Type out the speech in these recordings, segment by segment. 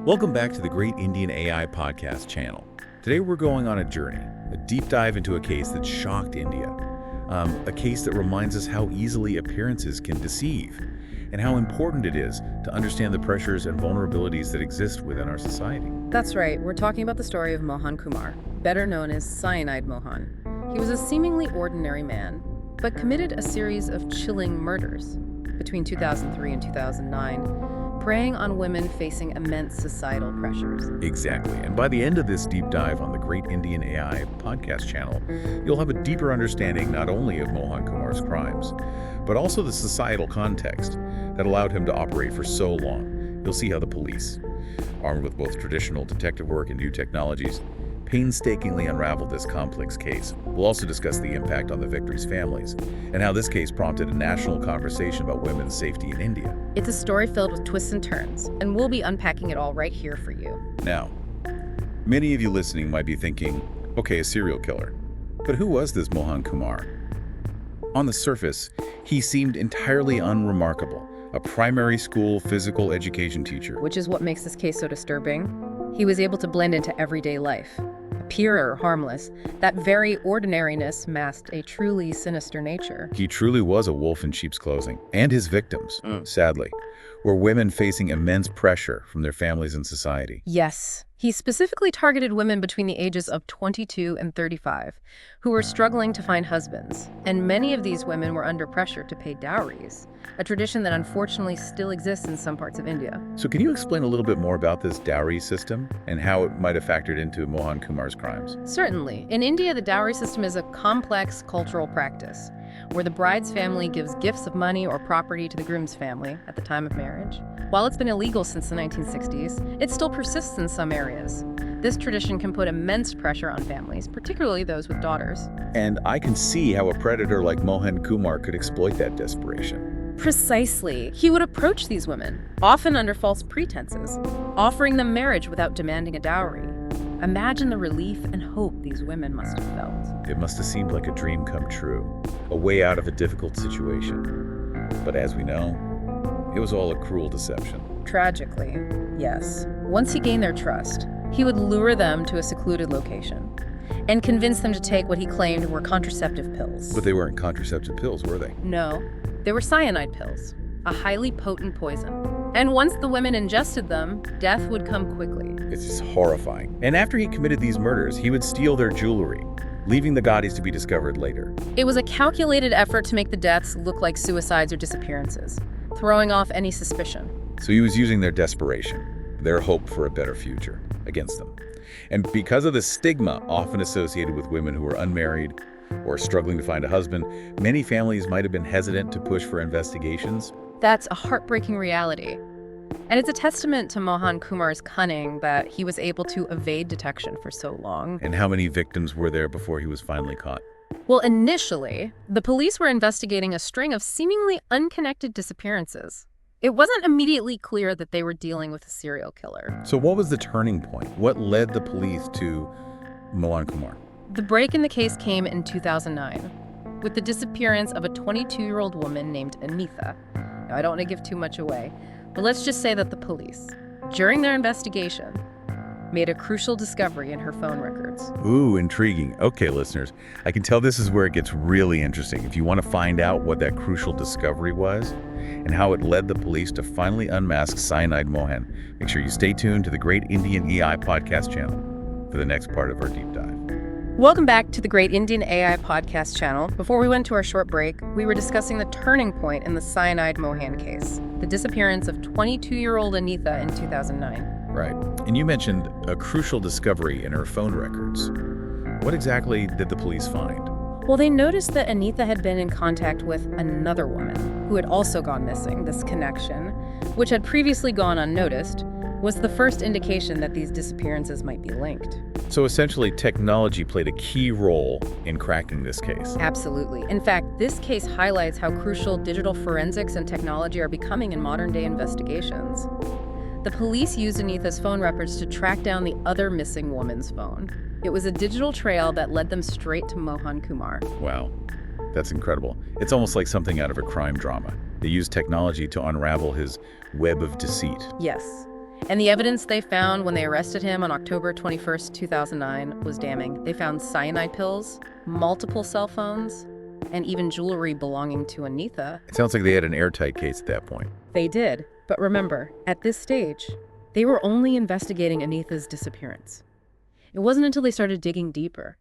Welcome back to the Great Indian AI Podcast channel. Today we're going on a journey, a deep dive into a case that shocked India. A case that reminds us how easily appearances can deceive, and how important it is to understand the pressures and vulnerabilities that exist within our society. That's right, we're talking about the story of Mohan Kumar, better known as Cyanide Mohan. He was a seemingly ordinary man, but committed a series of chilling murders between 2003 and 2009, preying on women facing immense societal pressures. Exactly, and by the end of this deep dive on the Great Indian AI Podcast channel, you'll have a deeper understanding not only of Mohan Kumar's crimes, but also the societal context that allowed him to operate for so long. You'll see how the police, armed with both traditional detective work and new technologies, painstakingly unraveled this complex case. We'll also discuss the impact on the victims' families and how this case prompted a national conversation about women's safety in India. It's a story filled with twists and turns, and we'll be unpacking it all right here for you. Now, many of you listening might be thinking, okay, a serial killer. But who was this Mohan Kumar? On the surface, he seemed entirely unremarkable, a primary school physical education teacher. Which is what makes this case so disturbing. He was able to blend into everyday life. Appear harmless, that very ordinariness masked a truly sinister nature. He truly was a wolf in sheep's clothing. And his victims, sadly, were women facing immense pressure from their families and society. Yes, he specifically targeted women between the ages of 22 and 35 who were struggling to find husbands, and many of these women were under pressure to pay dowries, a tradition that unfortunately still exists in some parts of India. So can you explain a little bit more about this dowry system and how it might have factored into Mohan Kumar's crimes? Certainly. In India, the dowry system is a complex cultural practice where the bride's family gives gifts of money or property to the groom's family at the time of marriage. While it's been illegal since the 1960s, it still persists in some areas. This tradition can put immense pressure on families, particularly those with daughters. And I can see how a predator like Mohan Kumar could exploit that desperation. Precisely. He would approach these women, often under false pretenses, offering them marriage without demanding a dowry. Imagine the relief and hope these women must have felt. It must have seemed like a dream come true, a way out of a difficult situation. But as we know, it was all a cruel deception. Tragically, yes. Once he gained their trust, he would lure them to a secluded location and convince them to take what he claimed were contraceptive pills. But they weren't contraceptive pills, were they? No, they were cyanide pills, a highly potent poison. And once the women ingested them, death would come quickly. It's just horrifying. And after he committed these murders, he would steal their jewelry, leaving the bodies to be discovered later. It was a calculated effort to make the deaths look like suicides or disappearances, throwing off any suspicion. So he was using their desperation, their hope for a better future, against them. And because of the stigma often associated with women who were unmarried or struggling to find a husband, many families might have been hesitant to push for investigations. That's a heartbreaking reality. And it's a testament to Mohan Kumar's cunning that he was able to evade detection for so long. And how many victims were there before he was finally caught? Well, initially, the police were investigating a string of seemingly unconnected disappearances. It wasn't immediately clear that they were dealing with a serial killer. So what was the turning point? What led the police to Mohan Kumar? The break in the case came in 2009, with the disappearance of a 22-year-old woman named Anitha. Now, I don't want to give too much away, but let's just say that the police, during their investigation, made a crucial discovery in her phone records. Ooh, intriguing. Okay, listeners, I can tell this is where it gets really interesting. If you want to find out what that crucial discovery was and how it led the police to finally unmask Cyanide Mohan, make sure you stay tuned to the Great Indian AI Podcast channel for the next part of our deep dive. Welcome back to the Great Indian AI Podcast channel. Before we went to our short break, we were discussing the turning point in the Cyanide Mohan case, the disappearance of 22-year-old Anitha in 2009. Right. And you mentioned a crucial discovery in her phone records. What exactly did the police find? Well, they noticed that Anitha had been in contact with another woman who had also gone missing. This connection, which had previously gone unnoticed, was the first indication that these disappearances might be linked. So essentially, technology played a key role in cracking this case. Absolutely. In fact, this case highlights how crucial digital forensics and technology are becoming in modern-day investigations. The police used Anitha's phone records to track down the other missing woman's phone. It was a digital trail that led them straight to Mohan Kumar. Wow, that's incredible. It's almost like something out of a crime drama. They used technology to unravel his web of deceit. Yes. And the evidence they found when they arrested him on October 21st, 2009 was damning. They found cyanide pills, multiple cell phones, and even jewelry belonging to Anitha. It sounds like they had an airtight case at that point. They did. But remember, at this stage, they were only investigating Anitha's disappearance. It wasn't until they started digging deeper,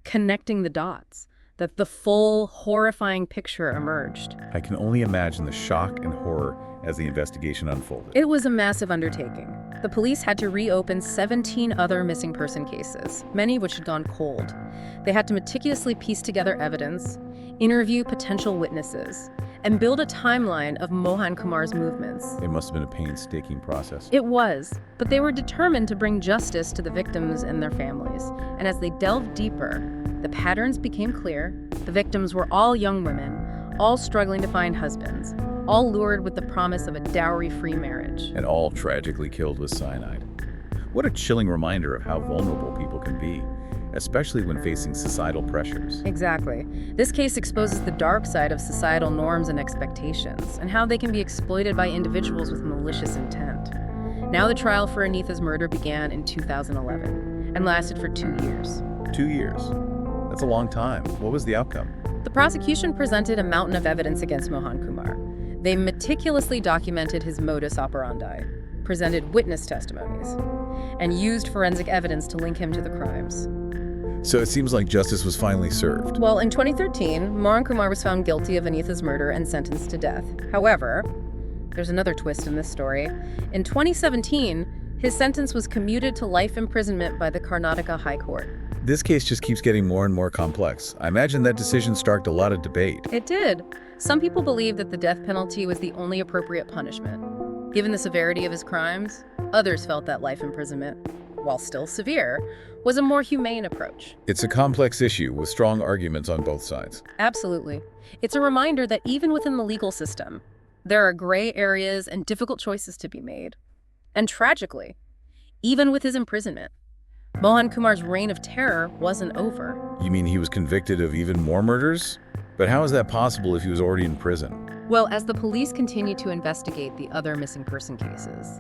connecting the dots, that the full, horrifying picture emerged. I can only imagine the shock and horror as the investigation unfolded. It was a massive undertaking. The police had to reopen 17 other missing person cases, many of which had gone cold. They had to meticulously piece together evidence, interview potential witnesses, and build a timeline of Mohan Kumar's movements. It must have been a painstaking process. It was, but they were determined to bring justice to the victims and their families. And as they delved deeper, the patterns became clear. The victims were all young women, all struggling to find husbands, all lured with the promise of a dowry-free marriage. And all tragically killed with cyanide. What a chilling reminder of how vulnerable people can be, especially when facing societal pressures. Exactly. This case exposes the dark side of societal norms and expectations, and how they can be exploited by individuals with malicious intent. Now the trial for Anitha's murder began in 2011 and lasted for 2 years. 2 years. That's a long time. What was the outcome? The prosecution presented a mountain of evidence against Mohan Kumar. They meticulously documented his modus operandi, presented witness testimonies, and used forensic evidence to link him to the crimes. So it seems like justice was finally served. Well, in 2013, Mohan Kumar was found guilty of Anitha's murder and sentenced to death. However, there's another twist in this story. In 2017, his sentence was commuted to life imprisonment by the Karnataka High Court. This case just keeps getting more and more complex. I imagine that decision sparked a lot of debate. It did. Some people believe that the death penalty was the only appropriate punishment. Given the severity of his crimes, others felt that life imprisonment, while still severe, was a more humane approach. It's a complex issue with strong arguments on both sides. Absolutely. It's a reminder that even within the legal system, there are gray areas and difficult choices to be made. And tragically, even with his imprisonment, Mohan Kumar's reign of terror wasn't over. You mean he was convicted of even more murders? But how is that possible if he was already in prison? Well, as the police continued to investigate the other missing person cases,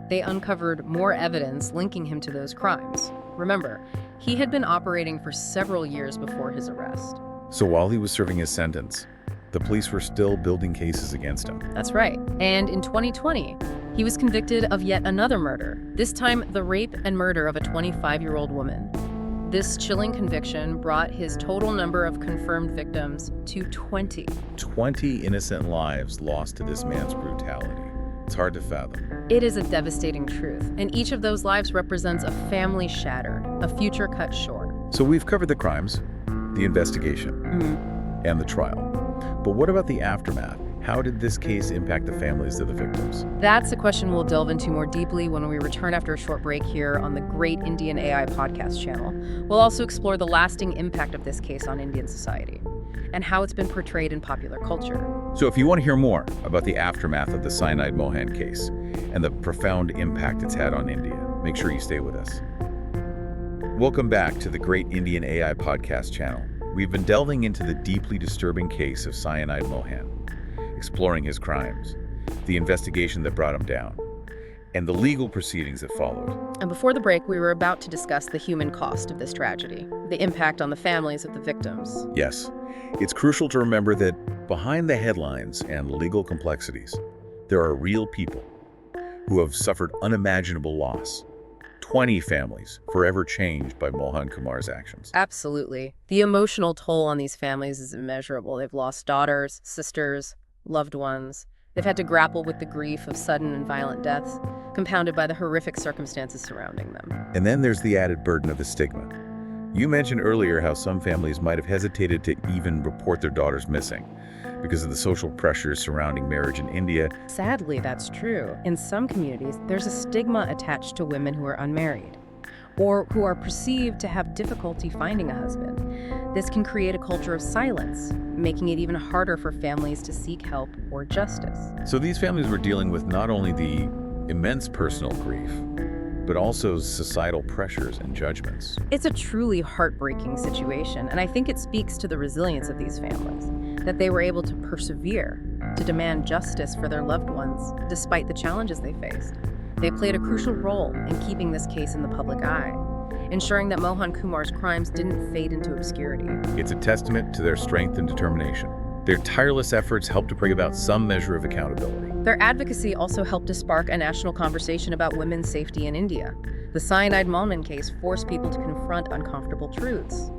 they uncovered more evidence linking him to those crimes. Remember, he had been operating for several years before his arrest. So while he was serving his sentence, the police were still building cases against him. That's right. And in 2020, he was convicted of yet another murder, this time the rape and murder of a 25-year-old woman. This chilling conviction brought his total number of confirmed victims to 20. 20 innocent lives lost to this man's brutality. It's hard to fathom. It is a devastating truth, and each of those lives represents a family shattered, a future cut short. So we've covered the crimes, the investigation, and the trial. But what about the aftermath? How did this case impact the families of the victims? That's a question we'll delve into more deeply when we return after a short break here on the Great Indian AI podcast channel. We'll also explore the lasting impact of this case on Indian society and how it's been portrayed in popular culture. So if you want to hear more about the aftermath of the Cyanide Mohan case and the profound impact it's had on India, make sure you stay with us. Welcome back to the Great Indian AI podcast channel. We've been delving into the deeply disturbing case of Cyanide Mohan, exploring his crimes, the investigation that brought him down, and the legal proceedings that followed. And before the break, we were about to discuss the human cost of this tragedy, the impact on the families of the victims. Yes, it's crucial to remember that behind the headlines and legal complexities, there are real people who have suffered unimaginable loss. 20 families forever changed by Mohan Kumar's actions. Absolutely. The emotional toll on these families is immeasurable. They've lost daughters, sisters, loved ones. They've had to grapple with the grief of sudden and violent deaths, compounded by the horrific circumstances surrounding them. And then there's the added burden of the stigma. You mentioned earlier how some families might have hesitated to even report their daughters missing because of the social pressures surrounding marriage in India. Sadly, that's true. In some communities, there's a stigma attached to women who are unmarried or who are perceived to have difficulty finding a husband. This can create a culture of silence, making it even harder for families to seek help or justice. So these families were dealing with not only the immense personal grief, but also societal pressures and judgments. It's a truly heartbreaking situation, and I think it speaks to the resilience of these families, that they were able to persevere, to demand justice for their loved ones, despite the challenges they faced. They played a crucial role in keeping this case in the public eye, ensuring that Mohan Kumar's crimes didn't fade into obscurity. It's a testament to their strength and determination. Their tireless efforts helped to bring about some measure of accountability. Their advocacy also helped to spark a national conversation about women's safety in India. The Cyanide Mohan case forced people to confront uncomfortable truths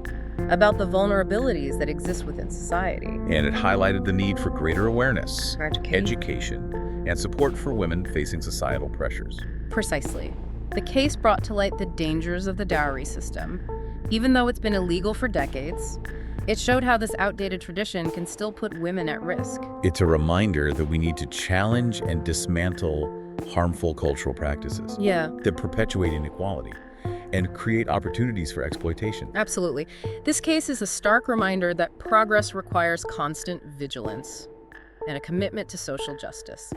about the vulnerabilities that exist within society. And it highlighted the need for greater awareness, Education. education, and support for women facing societal pressures. Precisely. The case brought to light the dangers of the dowry system. Even though it's been illegal for decades, it showed how this outdated tradition can still put women at risk. It's a reminder that we need to challenge and dismantle harmful cultural practices Yeah, that perpetuate inequality and create opportunities for exploitation. absolutely. This case is a stark reminder that progress requires constant vigilance and a commitment to social justice.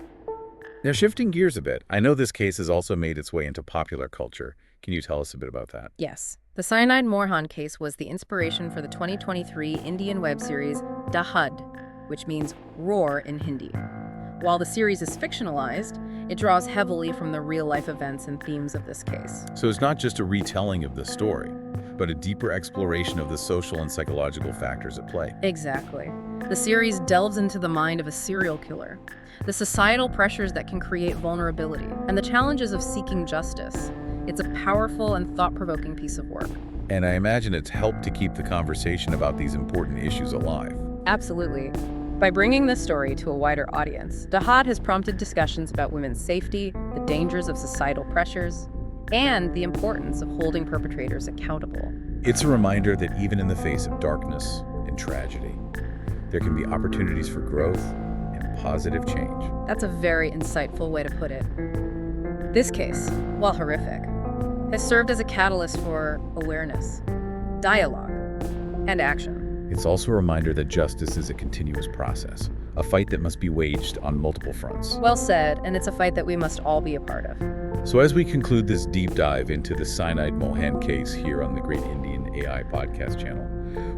Now, shifting gears a bit, I know this case has also made its way into popular culture. Can you tell us a bit about that? Yes, the Cyanide Mohan case was the inspiration for the 2023 Indian web series Dahad, which means roar in Hindi. While the series is fictionalized, it draws heavily from the real-life events and themes of this case. So it's not just a retelling of the story, but a deeper exploration of the social and psychological factors at play. Exactly. The series delves into the mind of a serial killer, the societal pressures that can create vulnerability, and the challenges of seeking justice. It's a powerful and thought-provoking piece of work. And I imagine it's helped to keep the conversation about these important issues alive. Absolutely. By bringing this story to a wider audience, Dahad has prompted discussions about women's safety, the dangers of societal pressures, and the importance of holding perpetrators accountable. It's a reminder that even in the face of darkness and tragedy, there can be opportunities for growth and positive change. That's a very insightful way to put it. This case, while horrific, has served as a catalyst for awareness, dialogue, and action. It's also a reminder that justice is a continuous process, a fight that must be waged on multiple fronts. Well said, and it's a fight that we must all be a part of. So as we conclude this deep dive into the Cyanide Mohan case here on the Great Indian AI podcast channel,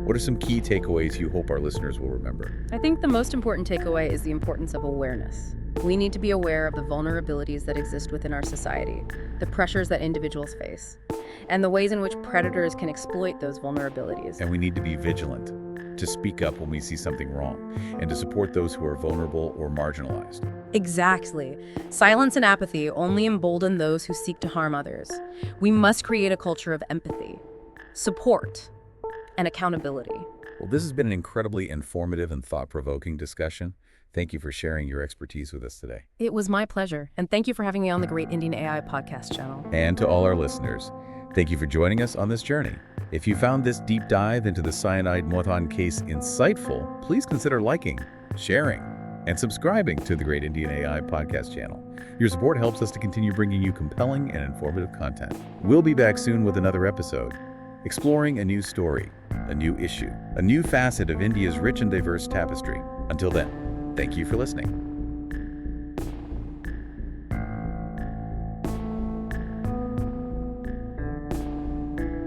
what are some key takeaways you hope our listeners will remember? I think the most important takeaway is the importance of awareness. We need to be aware of the vulnerabilities that exist within our society, the pressures that individuals face, and the ways in which predators can exploit those vulnerabilities. And we need to be vigilant, to speak up when we see something wrong, and to support those who are vulnerable or marginalized. Exactly. Silence and apathy only embolden those who seek to harm others. We must create a culture of empathy, support, and accountability. Well, this has been an incredibly informative and thought-provoking discussion. Thank you for sharing your expertise with us today. It was my pleasure, and thank you for having me on the Great Indian AI podcast channel. And to all our listeners, thank you for joining us on this journey. If you found this deep dive into the Cyanide Mohan case insightful, please consider liking, sharing, and subscribing to the Great Indian AI podcast channel. Your support helps us to continue bringing you compelling and informative content. We'll be back soon with another episode, exploring a new story, a new issue, a new facet of India's rich and diverse tapestry. Until then, thank you for listening.